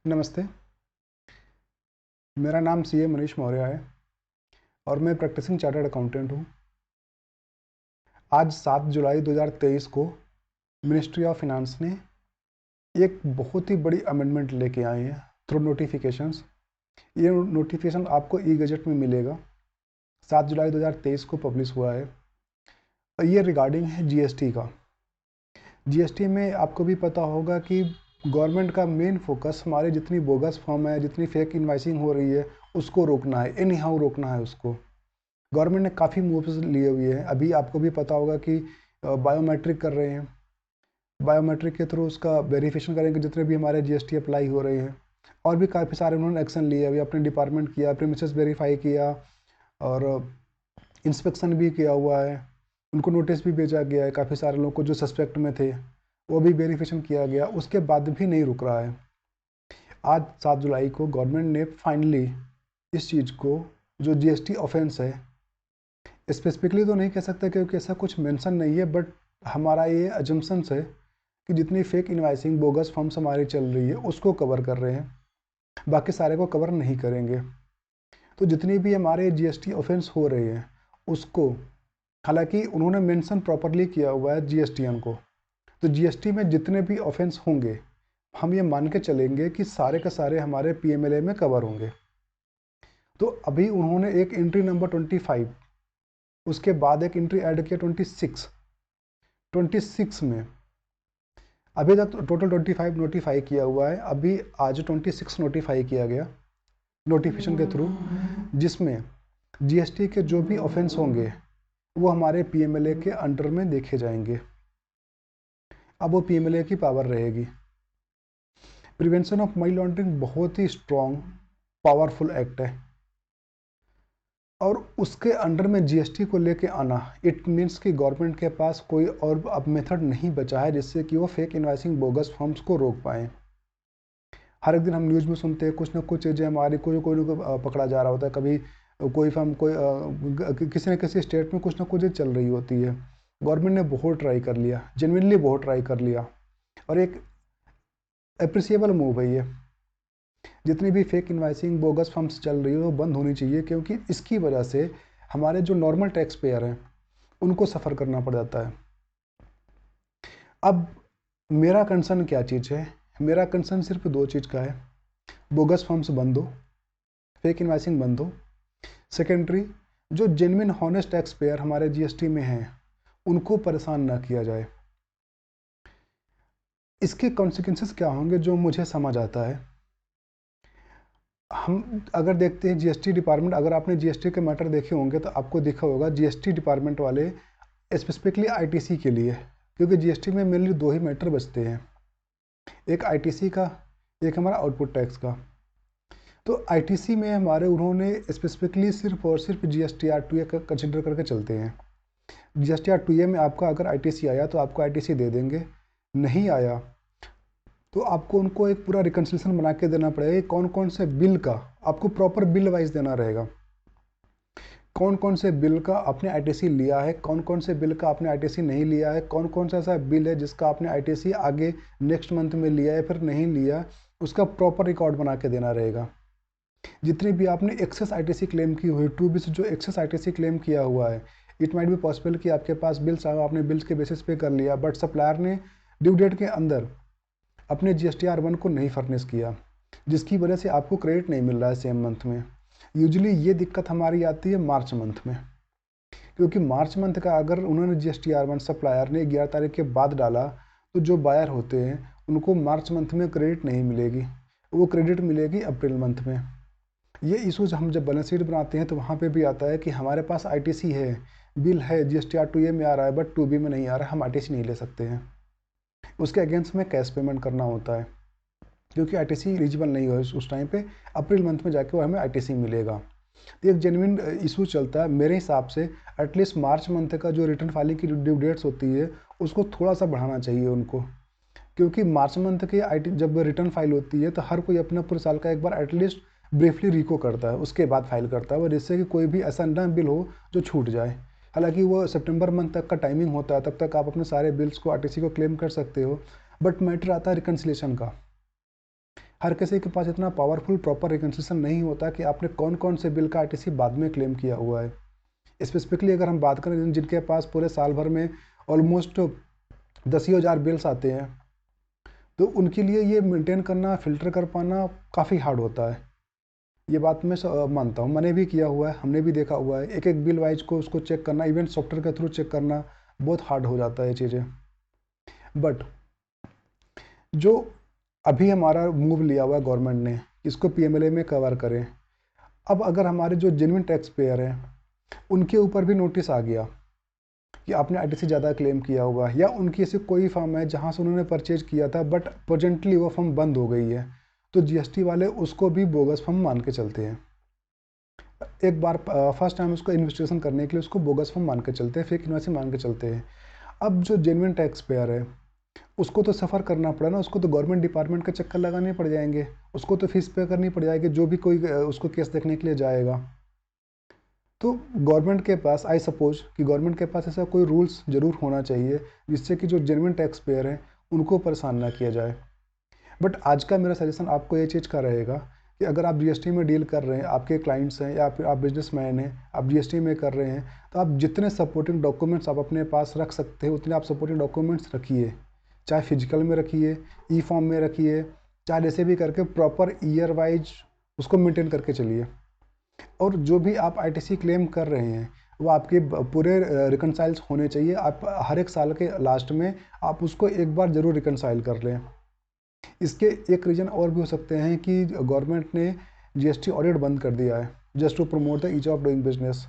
नमस्ते। मेरा नाम सीए मनीष मौर्य है और मैं प्रैक्टिसिंग चार्टर्ड अकाउंटेंट हूँ। आज 7 जुलाई 2023 को मिनिस्ट्री ऑफ फाइनेंस ने एक बहुत ही बड़ी अमेंडमेंट लेके आए हैं थ्रू नोटिफिकेशंस। ये नोटिफिकेशन आपको ई गजट में मिलेगा। 7 जुलाई 2023 को पब्लिश हुआ है और ये रिगार्डिंग है जीएसटी का। जीएसटी में आपको भी पता होगा कि गवर्नमेंट का मेन फोकस हमारे जितनी बोगस फॉर्म है, जितनी फेक इनवाइसिंग हो रही है, उसको रोकना है, एनी हाउ रोकना है उसको। गवर्नमेंट ने काफ़ी मूव्स लिए हुए हैं। अभी आपको भी पता होगा कि बायोमेट्रिक कर रहे हैं। बायोमेट्रिक के थ्रू उसका वेरिफिकेशन करेंगे जितने भी हमारे जीएसटी अप्लाई हो रहे हैं। और भी काफ़ी सारे उन्होंने एक्शन लिए। अभी अपने डिपार्टमेंट किया, प्रीमिसेस वेरीफाई किया और इंस्पेक्शन भी किया हुआ है। उनको नोटिस भी भेजा गया है। काफ़ी सारे लोगों को जो सस्पेक्ट में थे वो भी वेरिफिकेशन किया गया। उसके बाद भी नहीं रुक रहा है। आज 7 जुलाई को गवर्नमेंट ने फाइनली इस चीज़ को, जो जीएसटी ऑफेंस है, स्पेसिफिकली तो नहीं कह सकते क्योंकि ऐसा कुछ मेंशन नहीं है, बट हमारा ये अजम्पशंस है कि जितनी फेक इनवाइसिंग बोगस फॉर्म्स हमारी चल रही है उसको कवर कर रहे हैं, बाकी सारे को कवर नहीं करेंगे। तो जितनी भी हमारे जीएसटी ऑफेंस हो रहे हैं उसको, हालांकि उन्होंने मेंशन प्रॉपरली किया हुआ है जीएसटीएन को, तो जीएसटी में जितने भी ऑफेंस होंगे हम ये मान के चलेंगे कि सारे के सारे हमारे पीएमएलए में कवर होंगे। तो अभी उन्होंने एक एंट्री नंबर 25, उसके बाद एक एंट्री ऐड किया 26 में। अभी तक टोटल 25 नोटिफाई किया हुआ है। अभी आज 26 नोटिफाई किया गया नोटिफिकेशन के थ्रू, जिसमें जीएसटी के जो भी ऑफेंस होंगे वो हमारे पीएमएलए के अंडर में देखे जाएंगे। अब वो पीएमएलए की पावर रहेगी। प्रिवेंशन ऑफ मनी लॉन्ड्रिंग बहुत ही स्ट्रॉन्ग पावरफुल एक्ट है और उसके अंडर में जीएसटी को लेके आना, इट मीन्स कि गवर्नमेंट के पास कोई और अब मेथड नहीं बचा है जिससे कि वो फेक इनवाइसिंग बोगस फॉर्म्स को रोक पाए। हर एक दिन हम न्यूज़ में सुनते हैं कुछ ना कुछ चीज़ें हमारी कोई कोई ना पकड़ा जा रहा होता है। कभी कोई फॉर्म किसी न किसी स्टेट में कुछ ना कुछ चल रही होती है। गवर्नमेंट ने बहुत ट्राई कर लिया, जेन्युइनली बहुत ट्राई कर लिया और एक अप्रिसिएबल मूव है ये। जितनी भी फेक इनवाइसिंग बोगस फर्म्स चल रही है वो बंद होनी चाहिए, क्योंकि इसकी वजह से हमारे जो नॉर्मल टैक्स पेयर हैं उनको सफ़र करना पड़ जाता है। अब मेरा कंसर्न क्या चीज़ है? मेरा कंसर्न सिर्फ दो चीज़ का है। बोगस फर्म्स बंद हो, फेक इनवाइसिंग बंद हो। सेकेंडरी, जो जेन्युइन हॉनेस्ट टैक्स पेयर हमारे जीएसटी में हैं उनको परेशान ना किया जाए। इसके कॉन्सिक्वेंसेस क्या होंगे जो मुझे समझ आता है। हम अगर देखते हैं जीएसटी डिपार्टमेंट, अगर आपने जीएसटी के मैटर देखे होंगे तो आपको दिखा होगा जीएसटी डिपार्टमेंट वाले स्पेसिफिकली आईटीसी के लिए, क्योंकि जीएसटी में मेनली दो ही मैटर बचते हैं, एक आईटीसी का, एक हमारा आउटपुट टैक्स का। तो आईटीसी में हमारे उन्होंने स्पेसिफिकली सिर्फ और सिर्फ जीएसटीआर 2ए का कंसिडर करके चलते हैं। जीएसटीआर 2ए में आपका अगर आईटीसी आया तो आपको आईटीसी दे देंगे, नहीं आया तो आपको उनको एक पूरा रिकन्सिलेशन बना के देना पड़ेगा। कौन कौन से बिल का आपको प्रॉपर बिल वाइज देना रहेगा, कौन कौन से बिल का आपने आईटीसी लिया है, कौन कौन से बिल का आपने आईटीसी नहीं लिया है, कौन कौन सा ऐसा बिल है जिसका आपने आईटीसी आगे नेक्स्ट मंथ में लिया है फिर नहीं लिया, उसका प्रॉपर रिकॉर्ड बना के देना रहेगा। जितनी भी आपने एक्सेस आईटीसी क्लेम की हुई, 2B से जो एक्सेस आईटीसी क्लेम किया हुआ है, इट माइट बी पॉसिबल कि आपके पास बिल्स आए, आपने बिल्स के बेसिस पे कर लिया, बट सप्लायर ने ड्यू डेट के अंदर अपने जीएसटीआर 1 को नहीं फर्निश किया, जिसकी वजह से आपको क्रेडिट नहीं मिल रहा है सेम मंथ में। यूजुअली ये दिक्कत हमारी आती है मार्च मंथ में, क्योंकि मार्च मंथ का अगर उन्होंने जीएसटीआर 1 सप्लायर ने 11 तारीख के बाद डाला तो जो बायर होते हैं उनको मार्च मंथ में क्रेडिट नहीं मिलेगी, वो क्रेडिट मिलेगी अप्रैल मंथ में। ये इशूज हम जब बैलेंस शीट बनाते हैं तो वहाँ पे भी आता है कि हमारे पास आईटीसी है, बिल है, जीएसटीआर 2A में आ रहा है बट 2B में नहीं आ रहा है, हम आईटीसी नहीं ले सकते हैं। उसके अगेंस्ट में कैश पेमेंट करना होता है, क्योंकि आईटीसी एलिजिबल नहीं हो उस टाइम पे। अप्रैल मंथ में जाके वो हमें आईटीसी मिलेगा। तो एक जेन्युइन इशू चलता है मेरे हिसाब से। एटलीस्ट मार्च मंथ का जो रिटर्न फाइलिंग की ड्यू डेट्स होती है उसको थोड़ा सा बढ़ाना चाहिए उनको, क्योंकि मार्च मंथ के आईटी जब रिटर्न फाइल होती है तो हर कोई अपना पूरे साल का एक बार एटलीस्ट ब्रीफली रिको करता है, उसके बाद फाइल करता है, और जिससे कि कोई भी ऐसा ना बिल हो जो छूट जाए। हालांकि वो सितंबर मंथ तक का टाइमिंग होता है, तब तक आप अपने सारे बिल्स को आरटीसी को क्लेम कर सकते हो, बट मैटर आता है रिकन्सिलेशन का। हर किसी के पास इतना पावरफुल प्रॉपर रिकन्सिलेशन नहीं होता कि आपने कौन कौन से बिल का आईटीसी बाद में क्लेम किया हुआ है। स्पेसिफिकली अगर हम बात करें जिनके पास पूरे साल भर में ऑलमोस्ट 10,000 बिल्स आते हैं, तो उनके लिए ये मेंटेन करना, फिल्टर कर पाना काफ़ी हार्ड होता है। ये बात मैं मानता हूँ, मैंने भी किया हुआ है, हमने भी देखा हुआ है। एक एक बिल वाइज को उसको चेक करना, इवन सॉफ्टवेयर के थ्रू चेक करना बहुत हार्ड हो जाता है ये चीज़ें। बट जो अभी हमारा मूव लिया हुआ है गवर्नमेंट ने, इसको पीएमएलए में कवर करें। अब अगर हमारे जो जेन्युइन टैक्स पेयर हैं उनके ऊपर भी नोटिस आ गया कि आपने आईटीसी ज़्यादा क्लेम किया हुआ है, या उनकी ऐसी कोई फर्म है जहाँ से उन्होंने परचेज किया था बट प्रेजेंटली वो फर्म बंद हो गई है, तो जीएसटी वाले उसको भी बोगस फर्म मान के चलते हैं। एक बार फर्स्ट टाइम उसको इन्वेस्टिगेशन करने के लिए उसको बोगस फर्म मान के चलते हैं, फेक इन्वेस्टर मान के चलते हैं। अब जो जेन्युइन टैक्स पेयर है उसको तो सफ़र करना पड़ा ना, उसको तो गवर्नमेंट डिपार्टमेंट का चक्कर लगाने पड़ जाएंगे, उसको तो फीस पे करनी पड़ जाएगी जो भी कोई उसको केस देखने के लिए जाएगा। तो गवर्नमेंट के पास, आई सपोज कि गवर्नमेंट के पास ऐसा कोई रूल्स ज़रूर होना चाहिए जिससे कि जो जेन्युइन टैक्स पेयर हैं उनको परेशान ना किया जाए। बट आज का मेरा सजेशन आपको ये चीज़ का रहेगा कि अगर आप जीएसटी में डील कर रहे हैं, आपके क्लाइंट्स हैं या फिर आप बिजनेसमैन हैं, आप जीएसटी में कर रहे हैं, तो आप जितने सपोर्टिंग डॉक्यूमेंट्स आप अपने पास रख सकते हैं उतने आप सपोर्टिंग डॉक्यूमेंट्स रखिए। चाहे फिजिकल में रखिए, ई फॉर्म में रखिए, चाहे जैसे भी करके प्रॉपर ईयर वाइज उसको मेंटेन करके चलिए। और जो भी आप आईटीसी क्लेम कर रहे हैं वो आपके पूरे रिकनसाइल्स होने चाहिए। आप हर एक साल के लास्ट में आप उसको एक बार ज़रूर रिकनसाइल कर लें। इसके एक रीज़न और भी हो सकते हैं कि गवर्नमेंट ने जीएसटी ऑडिट बंद कर दिया है just to promote the ease of doing business.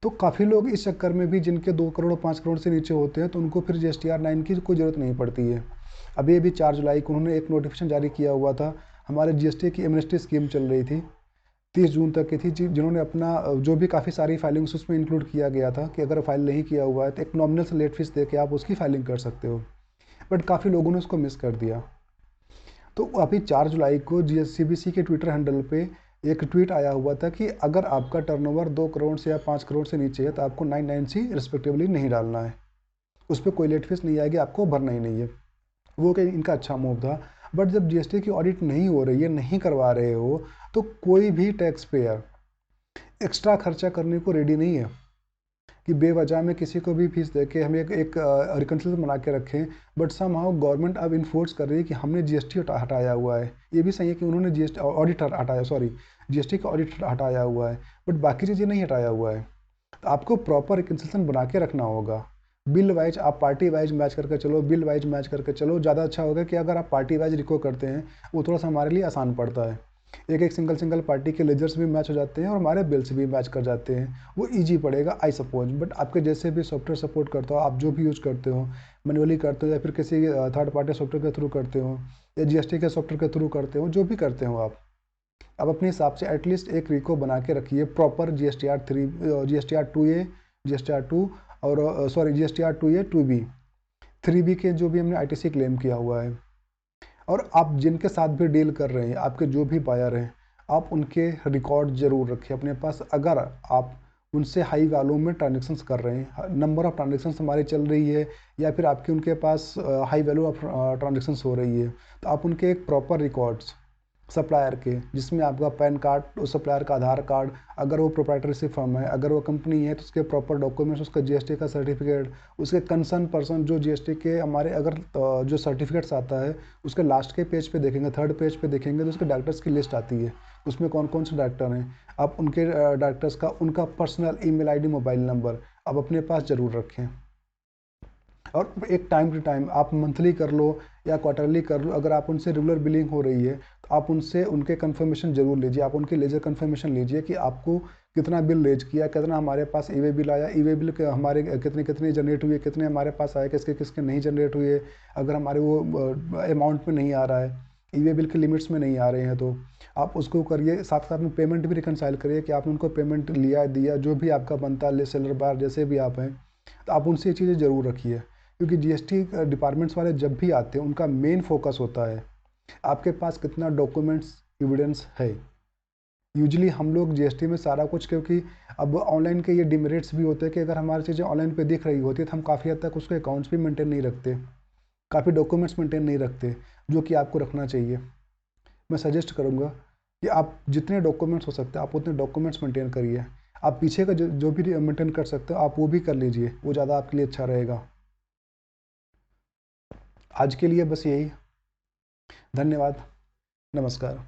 तो काफ़ी लोग इस चक्कर में भी, जिनके 2 करोड़ 5 करोड़ से नीचे होते हैं, तो उनको फिर जीएसटीआर 9 की कोई ज़रूरत नहीं पड़ती है। अभी 4 जुलाई को उन्होंने एक नोटिफिकेशन जारी किया हुआ था। हमारे जीएसटी की एमनेस्टी स्कीम चल रही थी, 30 जून तक की थी, जिन्होंने अपना जो भी काफ़ी सारी फाइलिंग्स उसमें इंक्लूड किया गया था कि अगर फाइल नहीं किया हुआ है तो एक नॉमिनल से लेट फीस दे के आप उसकी फाइलिंग कर सकते हो। बट काफ़ी लोगों ने उसको मिस कर दिया। तो अभी 4 जुलाई को सीबीसी के ट्विटर हैंडल पे एक ट्वीट आया हुआ था कि अगर आपका टर्नओवर 2 करोड़ से या 5 करोड़ से नीचे है तो आपको 990 रिस्पेक्टिवली नहीं डालना है, उस पर कोई लेट फीस नहीं आएगी, आपको भरना ही नहीं है। वो कि इनका अच्छा मूव था। बट जब जीएसटी की ऑडिट नहीं हो रही है, नहीं करवा रहे हो, तो कोई भी टैक्स पेयर एक्स्ट्रा खर्चा करने को रेडी नहीं है कि बेवजह में किसी को भी फीस दे के हम एक रिकन्सिलेशन बना के रखें। बट समहाउ गवर्नमेंट अब इन्फोर्स कर रही है कि हमने जीएसटी हटाया हुआ है। ये भी सही है कि उन्होंने जीएसटी ऑडिट हटाया, सॉरी जीएसटी का ऑडिट हटाया हुआ है, बट बाकी चीज़ें नहीं हटाया हुआ है। तो आपको प्रॉपर रिकन्सिलेशन बना के रखना होगा। बिल वाइज आप पार्टी वाइज मैच करके चलो, बिल वाइज मैच करके चलो, ज़्यादा अच्छा होगा कि अगर आप पार्टी वाइज रिको करते हैं वो थोड़ा सा हमारे लिए आसान पड़ता है। एक एक सिंगल पार्टी के लेजर्स भी मैच हो जाते हैं और हमारे बिल्स भी मैच कर जाते हैं, वो इजी पड़ेगा आई सपोज। बट आपके जैसे भी सॉफ्टवेयर सपोर्ट करता हो, आप जो भी यूज़ करते हो, मैनुअली करते हो या फिर किसी थर्ड पार्टी सॉफ्टवेयर के थ्रू करते हो या जीएसटी के सॉफ्टवेयर के थ्रू करते हो, जो भी करते हो आप अपने हिसाब से एटलीस्ट एक रिको बना के रखिए proper GSTR 3, GSTR 2A, GSTR 2 और sorry GSTR 2A 2B 3B के जो भी हमने आईटीसी क्लेम किया हुआ है। और आप जिनके साथ भी डील कर रहे हैं, आपके जो भी बायर हैं, आप उनके रिकॉर्ड ज़रूर रखें अपने पास। अगर आप उनसे हाई वैल्यू में ट्रांजेक्शन्स कर रहे हैं, नंबर ऑफ़ ट्रांजेक्शन्स हमारी चल रही है, या फिर आपके उनके पास हाई वैल्यू ऑफ ट्रांजेक्शन्स हो रही है, तो आप उनके एक प्रॉपर रिकॉर्ड्स सप्लायर के, जिसमें आपका पैन कार्ड, उस सप्लायर का आधार कार्ड, अगर वो प्रोप्राइटरशिप फर्म है, अगर वो कंपनी है तो उसके प्रॉपर डॉक्यूमेंट्स, उसका जीएसटी का सर्टिफिकेट, उसके कंसर्न पर्सन जो जीएसटी के हमारे अगर जो सर्टिफिकेट्स आता है उसके लास्ट के पेज पे देखेंगे, थर्ड पेज पे देखेंगे तो उसके डायरेक्टर्स की लिस्ट आती है, उसमें कौन कौन से डायरेक्टर हैं। आप उनके डायरेक्टर्स का उनका personal email ID, mobile number आप अपने पास ज़रूर रखें। और एक टाइम टू टाइम आप मंथली कर लो या क्वार्टरली कर लो, अगर आप उनसे रेगुलर बिलिंग हो रही है तो आप उनसे उनके कंफर्मेशन ज़रूर लीजिए। आप उनके लेजर कंफर्मेशन लीजिए कि आपको कितना बिल रेज किया, कितना हमारे पास ई वे बिल आया, ई वे बिल हमारे कितने कितने जनरेट हुए, कितने हमारे पास आए, किसके किसके नहीं जनरेट हुए। अगर हमारे वो अमाउंट में नहीं आ रहा है, ई वे बिल के लिमिट्स में नहीं आ रहे हैं, तो आप उसको करिए। साथ साथ में पेमेंट भी रिकनसाइल करिए कि आपने उनको पेमेंट लिया दिया, जो भी आपका बनता है, सेलर बार जैसे भी आप हैं, तो आप उनसे ये चीज़ें ज़रूर रखिए। क्योंकि जीएसटी डिपार्टमेंट्स वाले जब भी आते हैं उनका मेन फोकस होता है आपके पास कितना डॉक्यूमेंट्स एविडेंस है। यूजुअली हम लोग जीएसटी में सारा कुछ, क्योंकि अब ऑनलाइन के ये डिमेरिट्स भी होते हैं कि अगर हमारी चीज़ें ऑनलाइन पे दिख रही होती है तो हम काफ़ी हद तक उसके अकाउंट्स भी मेंटेन नहीं रखते, काफ़ी डॉक्यूमेंट्स मेंटेन नहीं रखते, जो कि आपको रखना चाहिए। मैं सजेस्ट करूँगा कि आप जितने डॉक्यूमेंट्स हो सकते हैं आप उतने डॉक्यूमेंट्स मेंटेन करिए। आप पीछे का जो भी मेंटेन कर सकते हो आप वो भी कर लीजिए, वो ज़्यादा आपके लिए अच्छा रहेगा। आज के लिए बस यही। धन्यवाद। नमस्कार।